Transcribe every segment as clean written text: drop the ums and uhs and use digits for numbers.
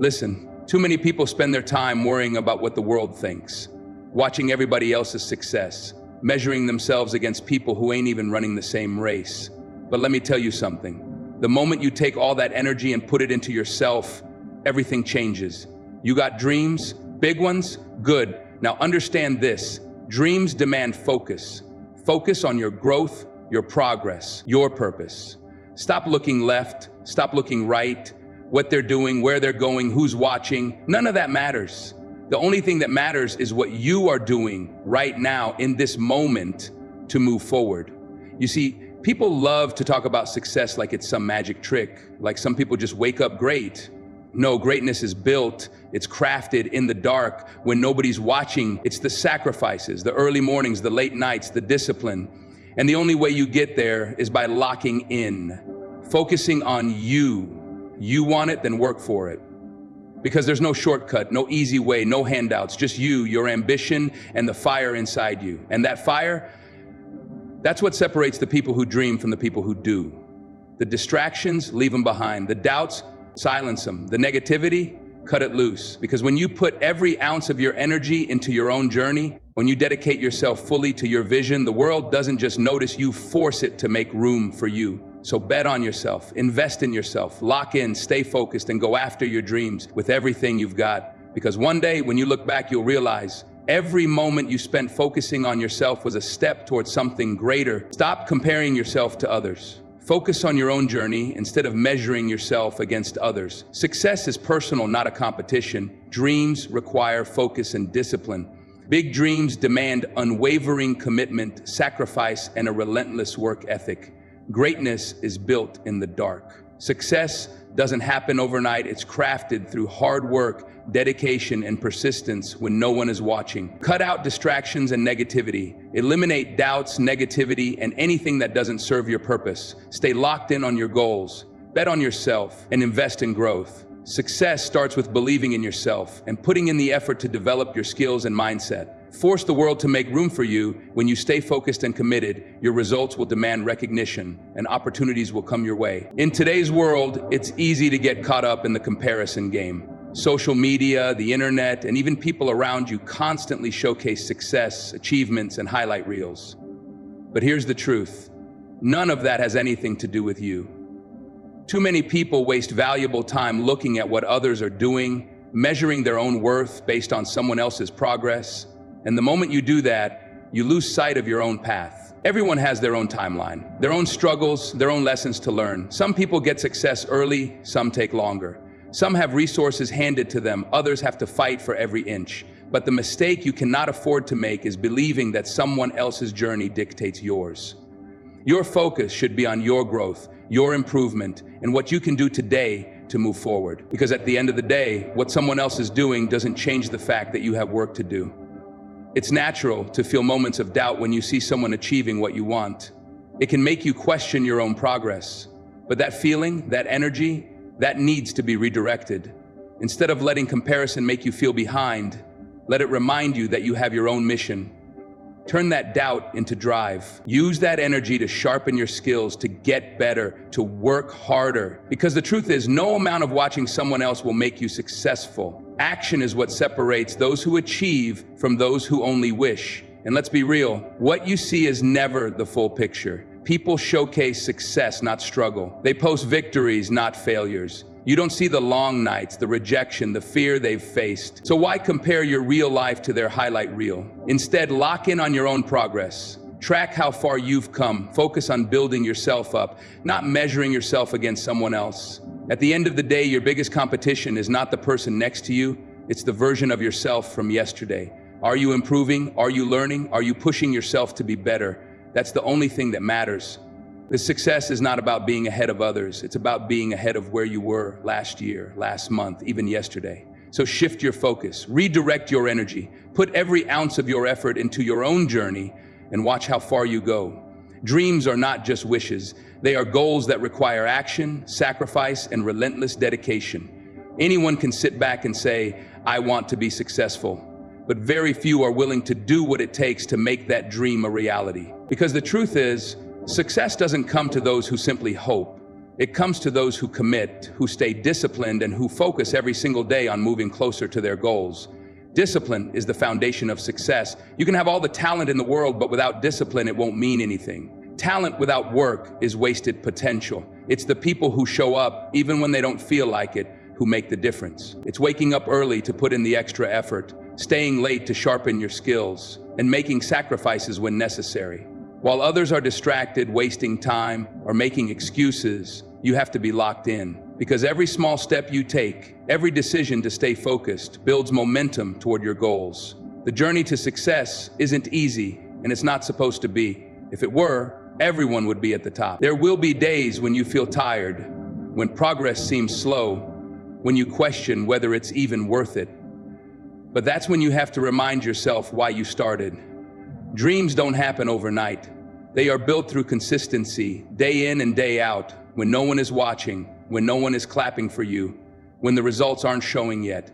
Listen, too many people spend their time worrying about what the world thinks, watching everybody else's success, measuring themselves against people who ain't even running the same race. But let me tell you something. The moment you take all that energy and put it into yourself, everything changes. You got dreams, big ones? Good. Now understand this. Dreams demand focus. Focus on your growth, your progress, your purpose. Stop looking left, stop looking right, what they're doing, where they're going, who's watching. None of that matters. The only thing that matters is what you are doing right now in this moment to move forward. You see, people love to talk about success like it's some magic trick, like some people just wake up great. No, greatness is built, it's crafted in the dark when nobody's watching. It's the sacrifices, the early mornings, the late nights, the discipline. And the only way you get there is by locking in, focusing on you. You want it, then work for it. Because there's no shortcut, no easy way, no handouts, just you, your ambition, and the fire inside you. And that fire, that's what separates the people who dream from the people who do. The distractions, leave them behind. The doubts, silence them. The negativity, cut it loose. Because when you put every ounce of your energy into your own journey, when you dedicate yourself fully to your vision, the world doesn't just notice you, force it to make room for you. So bet on yourself, invest in yourself, lock in, stay focused, and go after your dreams with everything you've got. Because one day when you look back, you'll realize every moment you spent focusing on yourself was a step towards something greater. Stop comparing yourself to others. Focus on your own journey instead of measuring yourself against others. Success is personal, not a competition. Dreams require focus and discipline. Big dreams demand unwavering commitment, sacrifice, and a relentless work ethic. Greatness is built in the dark. Success doesn't happen overnight. It's crafted through hard work, dedication, and persistence when no one is watching. Cut out distractions and negativity. Eliminate doubts, negativity, and anything that doesn't serve your purpose. Stay locked in on your goals. Bet on yourself and invest in growth. Success starts with believing in yourself and putting in the effort to develop your skills and mindset. Force the world to make room for you. When you stay focused and committed, your results will demand recognition and opportunities will come your way. In today's world, it's easy to get caught up in the comparison game. Social media, the internet, and even people around you constantly showcase success, achievements, and highlight reels. But here's the truth. None of that has anything to do with you. Too many people waste valuable time looking at what others are doing, measuring their own worth based on someone else's progress. And the moment you do that, you lose sight of your own path. Everyone has their own timeline, their own struggles, their own lessons to learn. Some people get success early, some take longer. Some have resources handed to them, others have to fight for every inch. But the mistake you cannot afford to make is believing that someone else's journey dictates yours. Your focus should be on your growth, your improvement, and what you can do today to move forward. Because at the end of the day, what someone else is doing doesn't change the fact that you have work to do. It's natural to feel moments of doubt when you see someone achieving what you want. It can make you question your own progress. But that feeling, that energy, that needs to be redirected. Instead of letting comparison make you feel behind, let it remind you that you have your own mission. Turn that doubt into drive. Use that energy to sharpen your skills, to get better, to work harder. Because the truth is, no amount of watching someone else will make you successful. Action is what separates those who achieve from those who only wish. And let's be real, what you see is never the full picture. People showcase success, not struggle. They post victories, not failures. You don't see the long nights, the rejection, the fear they've faced. So why compare your real life to their highlight reel? Instead, lock in on your own progress. Track how far you've come. Focus on building yourself up, not measuring yourself against someone else. At the end of the day, your biggest competition is not the person next to you. It's the version of yourself from yesterday. Are you improving? Are you learning? Are you pushing yourself to be better? That's the only thing that matters. The success is not about being ahead of others. It's about being ahead of where you were last year, last month, even yesterday. So shift your focus, redirect your energy, put every ounce of your effort into your own journey, and watch how far you go. Dreams are not just wishes. They are goals that require action, sacrifice, and relentless dedication. Anyone can sit back and say, I want to be successful. But very few are willing to do what it takes to make that dream a reality. Because the truth is, success doesn't come to those who simply hope. It comes to those who commit, who stay disciplined, and who focus every single day on moving closer to their goals. Discipline is the foundation of success. You can have all the talent in the world, but without discipline, it won't mean anything. Talent without work is wasted potential. It's the people who show up, even when they don't feel like it, who make the difference. It's waking up early to put in the extra effort, staying late to sharpen your skills, and making sacrifices when necessary. While others are distracted, wasting time, or making excuses, you have to be locked in. Because every small step you take, every decision to stay focused, builds momentum toward your goals. The journey to success isn't easy, and it's not supposed to be. If it were, everyone would be at the top. There will be days when you feel tired, when progress seems slow, when you question whether it's even worth it. But that's when you have to remind yourself why you started. Dreams don't happen overnight. They are built through consistency, day in and day out, when no one is watching, when no one is clapping for you, when the results aren't showing yet.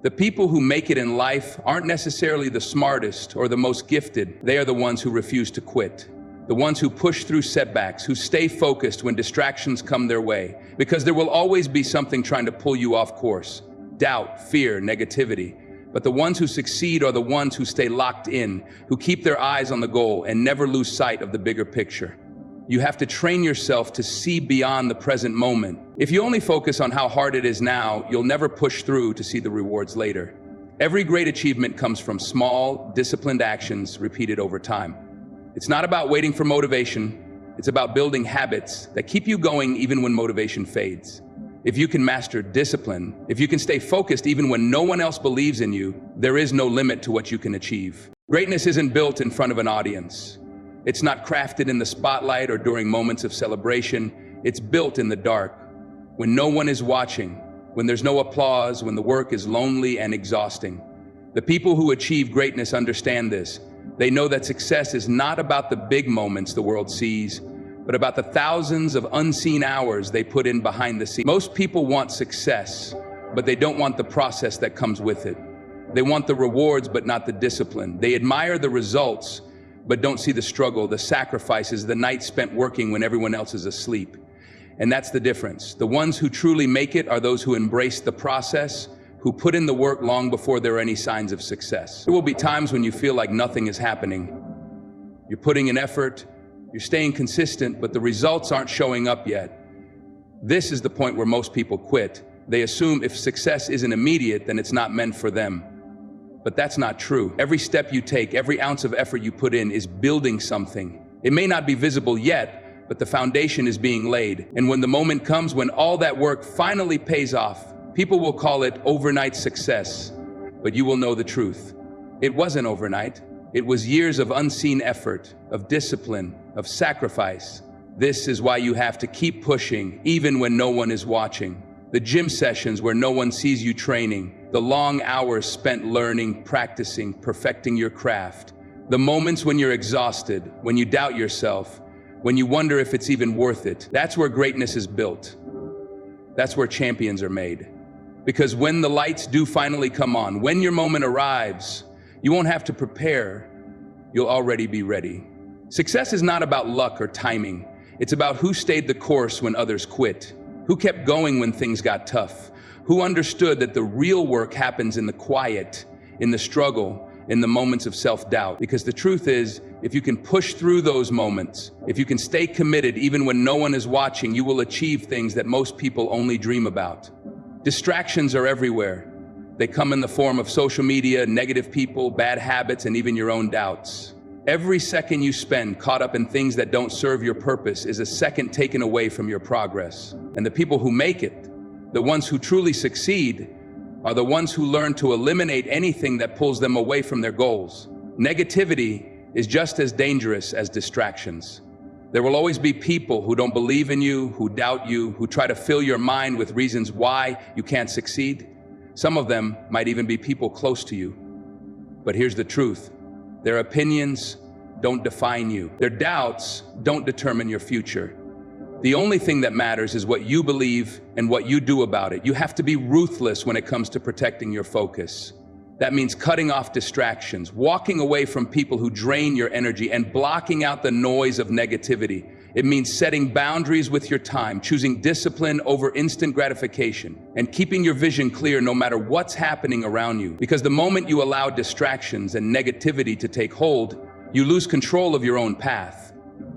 The people who make it in life aren't necessarily the smartest or the most gifted. They are the ones who refuse to quit. The ones who push through setbacks, who stay focused when distractions come their way, because there will always be something trying to pull you off course. Doubt, fear, negativity. But the ones who succeed are the ones who stay locked in, who keep their eyes on the goal and never lose sight of the bigger picture. You have to train yourself to see beyond the present moment. If you only focus on how hard it is now, you'll never push through to see the rewards later. Every great achievement comes from small, disciplined actions repeated over time. It's not about waiting for motivation. It's about building habits that keep you going even when motivation fades. If you can master discipline, if you can stay focused even when no one else believes in you, there is no limit to what you can achieve. Greatness isn't built in front of an audience. It's not crafted in the spotlight or during moments of celebration. It's built in the dark, when no one is watching, when there's no applause, when the work is lonely and exhausting. The people who achieve greatness understand this. They know that success is not about the big moments the world sees, but about the thousands of unseen hours they put in behind the scenes. Most people want success, but they don't want the process that comes with it. They want the rewards, but not the discipline. They admire the results, but don't see the struggle, the sacrifices, the nights spent working when everyone else is asleep. And that's the difference. The ones who truly make it are those who embrace the process, who put in the work long before there are any signs of success. There will be times when you feel like nothing is happening. You're putting in effort, you're staying consistent, but the results aren't showing up yet. This is the point where most people quit. They assume if success isn't immediate, then it's not meant for them. But that's not true. Every step you take, every ounce of effort you put in is building something. It may not be visible yet, but the foundation is being laid. And when the moment comes when all that work finally pays off, people will call it overnight success. But you will know the truth. It wasn't overnight. It was years of unseen effort, of discipline, of sacrifice. This is why you have to keep pushing, even when no one is watching. The gym sessions where no one sees you training, the long hours spent learning, practicing, perfecting your craft, the moments when you're exhausted, when you doubt yourself, when you wonder if it's even worth it. That's where greatness is built. That's where champions are made. Because when the lights do finally come on, when your moment arrives, you won't have to prepare, you'll already be ready. Success is not about luck or timing. It's about who stayed the course when others quit, who kept going when things got tough, who understood that the real work happens in the quiet, in the struggle, in the moments of self-doubt. Because the truth is, if you can push through those moments, if you can stay committed even when no one is watching, you will achieve things that most people only dream about. Distractions are everywhere. They come in the form of social media, negative people, bad habits, and even your own doubts. Every second you spend caught up in things that don't serve your purpose is a second taken away from your progress. And the people who make it, the ones who truly succeed, are the ones who learn to eliminate anything that pulls them away from their goals. Negativity is just as dangerous as distractions. There will always be people who don't believe in you, who doubt you, who try to fill your mind with reasons why you can't succeed. Some of them might even be people close to you. But here's the truth. Their opinions don't define you. Their doubts don't determine your future. The only thing that matters is what you believe and what you do about it. You have to be ruthless when it comes to protecting your focus. That means cutting off distractions, walking away from people who drain your energy, and blocking out the noise of negativity. It means setting boundaries with your time, choosing discipline over instant gratification, and keeping your vision clear no matter what's happening around you. Because the moment you allow distractions and negativity to take hold, you lose control of your own path.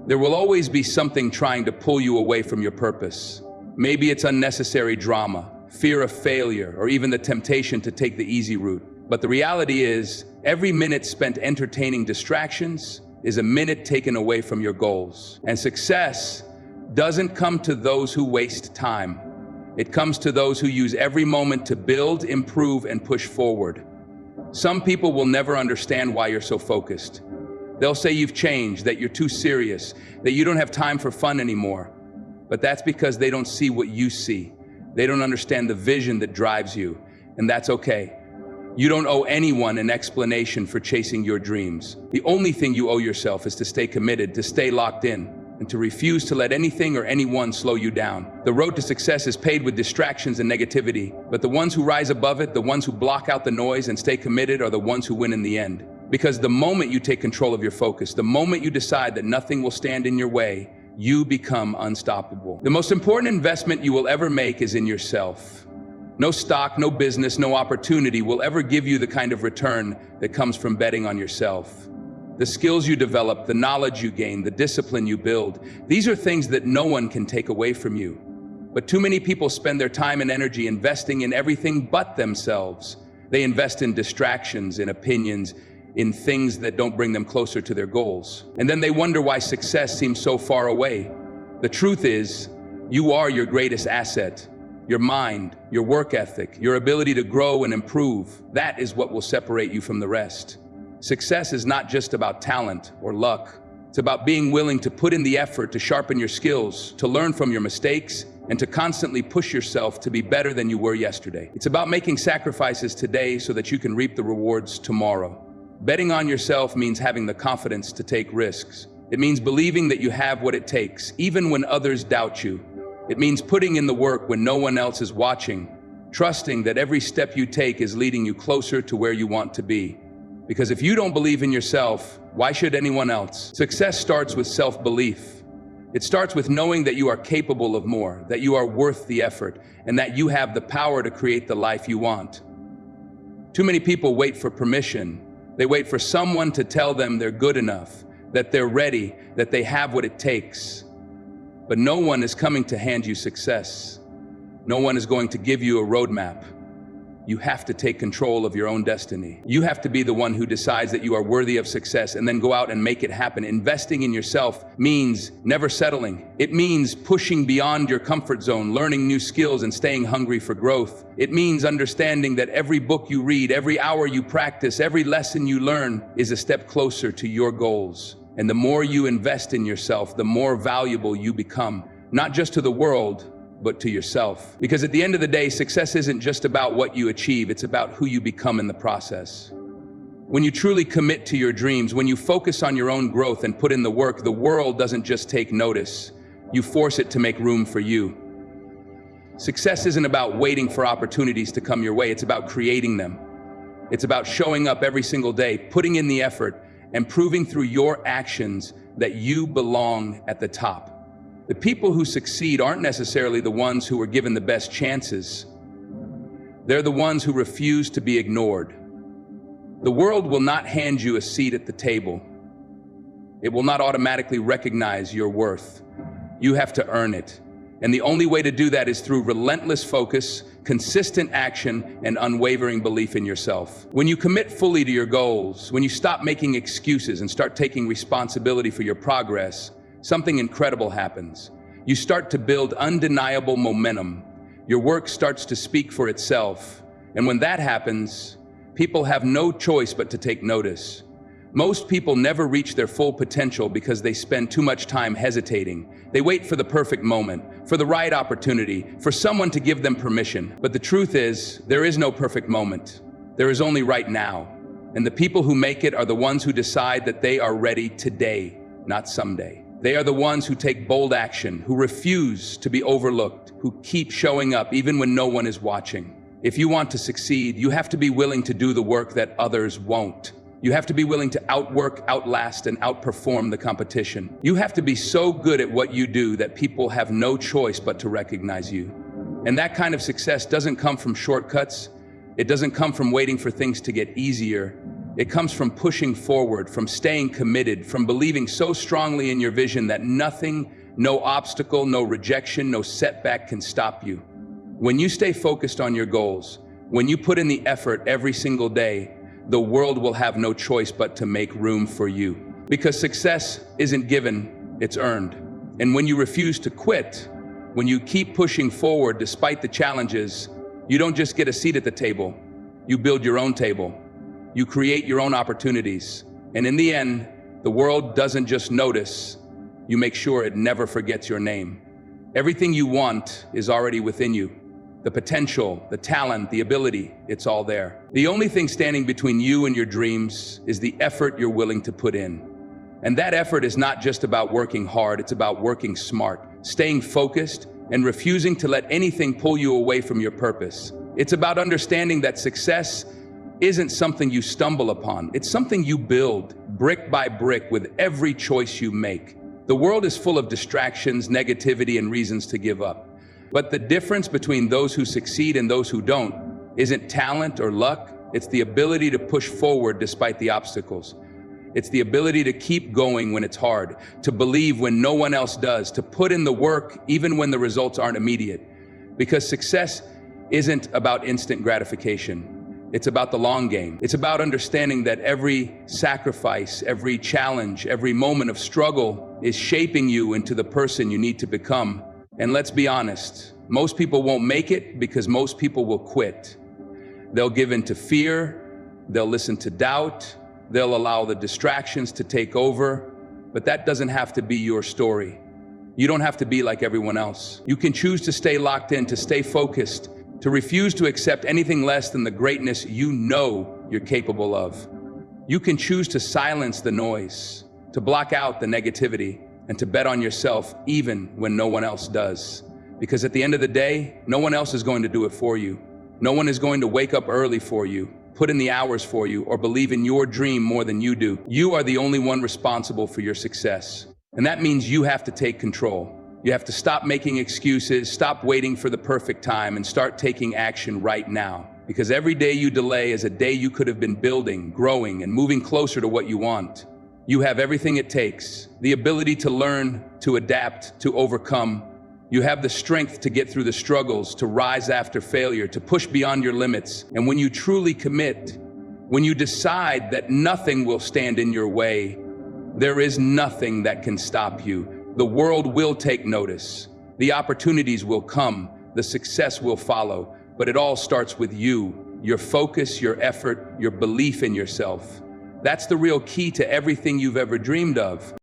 There will always be something trying to pull you away from your purpose. Maybe it's unnecessary drama, fear of failure, or even the temptation to take the easy route. But the reality is, every minute spent entertaining distractions is a minute taken away from your goals. And success doesn't come to those who waste time. It comes to those who use every moment to build, improve, and push forward. Some people will never understand why you're so focused. They'll say you've changed, that you're too serious, that you don't have time for fun anymore. But that's because they don't see what you see. They don't understand the vision that drives you, and that's okay. You don't owe anyone an explanation for chasing your dreams. The only thing you owe yourself is to stay committed, to stay locked in, and to refuse to let anything or anyone slow you down. The road to success is paved with distractions and negativity, but the ones who rise above it, the ones who block out the noise and stay committed, are the ones who win in the end. Because the moment you take control of your focus, the moment you decide that nothing will stand in your way, you become unstoppable. The most important investment you will ever make is in yourself. No stock, no business, no opportunity will ever give you the kind of return that comes from betting on yourself. The skills you develop, the knowledge you gain, the discipline you build, these are things that no one can take away from you. But too many people spend their time and energy investing in everything but themselves. They invest in distractions, in opinions, in things that don't bring them closer to their goals. And then they wonder why success seems so far away. The truth is, you are your greatest asset. Your mind, your work ethic, your ability to grow and improve, that is what will separate you from the rest. Success is not just about talent or luck. It's about being willing to put in the effort to sharpen your skills, to learn from your mistakes, and to constantly push yourself to be better than you were yesterday. It's about making sacrifices today so that you can reap the rewards tomorrow. Betting on yourself means having the confidence to take risks. It means believing that you have what it takes, even when others doubt you. It means putting in the work when no one else is watching, trusting that every step you take is leading you closer to where you want to be. Because if you don't believe in yourself, why should anyone else? Success starts with self-belief. It starts with knowing that you are capable of more, that you are worth the effort, and that you have the power to create the life you want. Too many people wait for permission. They wait for someone to tell them they're good enough, that they're ready, that they have what it takes. But no one is coming to hand you success. No one is going to give you a roadmap. You have to take control of your own destiny. You have to be the one who decides that you are worthy of success and then go out and make it happen. Investing in yourself means never settling. It means pushing beyond your comfort zone, learning new skills and staying hungry for growth. It means understanding that every book you read, every hour you practice, every lesson you learn is a step closer to your goals. And the more you invest in yourself, the more valuable you become, not just to the world, but to yourself. Because at the end of the day, success isn't just about what you achieve, it's about who you become in the process. When you truly commit to your dreams, when you focus on your own growth and put in the work, the world doesn't just take notice, you force it to make room for you. Success isn't about waiting for opportunities to come your way, it's about creating them. It's about showing up every single day, putting in the effort, and proving through your actions that you belong at the top. The people who succeed aren't necessarily the ones who were given the best chances. They're the ones who refuse to be ignored. The world will not hand you a seat at the table. It will not automatically recognize your worth. You have to earn it. And the only way to do that is through relentless focus, consistent action, and unwavering belief in yourself. When you commit fully to your goals, when you stop making excuses and start taking responsibility for your progress, something incredible happens. You start to build undeniable momentum. Your work starts to speak for itself. And when that happens, people have no choice but to take notice. Most people never reach their full potential because they spend too much time hesitating. They wait for the perfect moment, for the right opportunity, for someone to give them permission. But the truth is, there is no perfect moment. There is only right now. And the people who make it are the ones who decide that they are ready today, not someday. They are the ones who take bold action, who refuse to be overlooked, who keep showing up even when no one is watching. If you want to succeed, you have to be willing to do the work that others won't. You have to be willing to outwork, outlast, and outperform the competition. You have to be so good at what you do that people have no choice but to recognize you. And that kind of success doesn't come from shortcuts. It doesn't come from waiting for things to get easier. It comes from pushing forward, from staying committed, from believing so strongly in your vision that nothing, no obstacle, no rejection, no setback can stop you. When you stay focused on your goals, when you put in the effort every single day, the world will have no choice but to make room for you. Because success isn't given, it's earned. And when you refuse to quit, when you keep pushing forward despite the challenges, you don't just get a seat at the table, you build your own table. You create your own opportunities. And in the end, the world doesn't just notice, you make sure it never forgets your name. Everything you want is already within you. The potential, the talent, the ability, it's all there. The only thing standing between you and your dreams is the effort you're willing to put in. And that effort is not just about working hard, it's about working smart, staying focused, and refusing to let anything pull you away from your purpose. It's about understanding that success isn't something you stumble upon, it's something you build brick by brick with every choice you make. The world is full of distractions, negativity, and reasons to give up. But the difference between those who succeed and those who don't isn't talent or luck, it's the ability to push forward despite the obstacles. It's the ability to keep going when it's hard, to believe when no one else does, to put in the work even when the results aren't immediate. Because success isn't about instant gratification. It's about the long game. It's about understanding that every sacrifice, every challenge, every moment of struggle is shaping you into the person you need to become. And let's be honest, most people won't make it because most people will quit. They'll give in to fear, they'll listen to doubt, they'll allow the distractions to take over, but that doesn't have to be your story. You don't have to be like everyone else. You can choose to stay locked in, to stay focused, to refuse to accept anything less than the greatness you know you're capable of. You can choose to silence the noise, to block out the negativity, and to bet on yourself even when no one else does. Because at the end of the day, no one else is going to do it for you. No one is going to wake up early for you, put in the hours for you, or believe in your dream more than you do. You are the only one responsible for your success. And that means you have to take control. You have to stop making excuses, stop waiting for the perfect time, and start taking action right now. Because every day you delay is a day you could have been building, growing, and moving closer to what you want. You have everything it takes, the ability to learn, to adapt, to overcome. You have the strength to get through the struggles, to rise after failure, to push beyond your limits. And when you truly commit, when you decide that nothing will stand in your way, there is nothing that can stop you. The world will take notice. The opportunities will come. The success will follow. But it all starts with you, your focus, your effort, your belief in yourself. That's the real key to everything you've ever dreamed of.